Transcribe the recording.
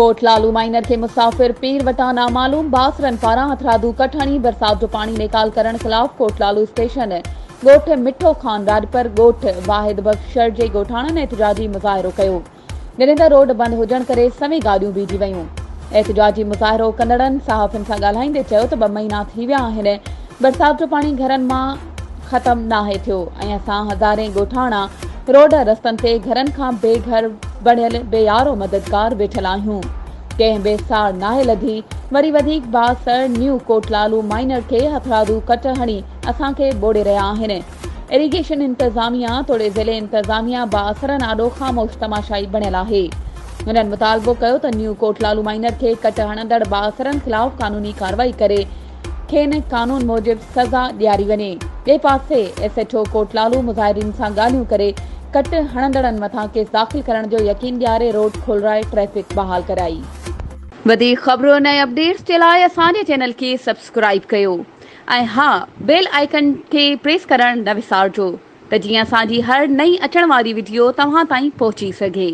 कोटलालू minor के मुसाफिर पीर वटां नामालूम बासरन पारां हथरादू कठणी बरसात जो पानी निकाल करण खिलाफ कोटलालू स्टेशन ॻोठ मिठो खान राजपर ॻोठ वाहिद बख्शर जे ॻोठाणनि एहतिजाजी मुज़ाहिरो कयो। जॾहिं त रोड बंदि हुजण करे सभी गाॾियूं बीठी वयूं। एहतिजाजी मुज़ाहिरो कंदड़नि सहाफ़ियुनि सां ॻाल्हाईंदे चयो त 2 महीना थी विया आहिनि, बरसात जो पानी घरनि मां ख़तम नाहे थियो ऐं असां हज़ारे ॻोठाणा रोड रस्तनि ते घरनि खां बेघर बणियल बेयारो मददगार वेठल आहियूं। कंहिं बेसार नाहे लधी वरी वधीक बासर न्यू कोटलालू माइनर के हथरादू कट हणी असांखे ॿोड़े रहिया आहिनि। इरीगेशन इंतज़ामिया तोड़े ज़िले इंतज़ामिया बासरनि आॾो ख़ामोश तमाशाई बणियल आहे। हुननि मुतालबो कयो त न्यू कोटलालू माइनर के कट हणंदड़ बासरनि खिलाफ़ कानूनी कार्रवाई करे खेनि कानून मूजिब सज़ा ॾियारी वञे। ॿिए पासे SHO कोटलालू मुज़ाहिरीन सां ॻाल्हियूं करे कट हणंदड़नि मथां केस दाख़िल करण जो यकीन ॾियारे रोड खोलराए ट्रैफ़िक बहाल कराई। वधीक ख़बरुनि ऐं अपडेट्स जे लाइ असांजे चैनल खे सब्सक्राइब कयो ऐं हा, बेल आइकन खे प्रेस करणु न विसारिजो त जीअं असांजी हर नई अचण वारी वीडियो तव्हां ताईं पहुची सघे।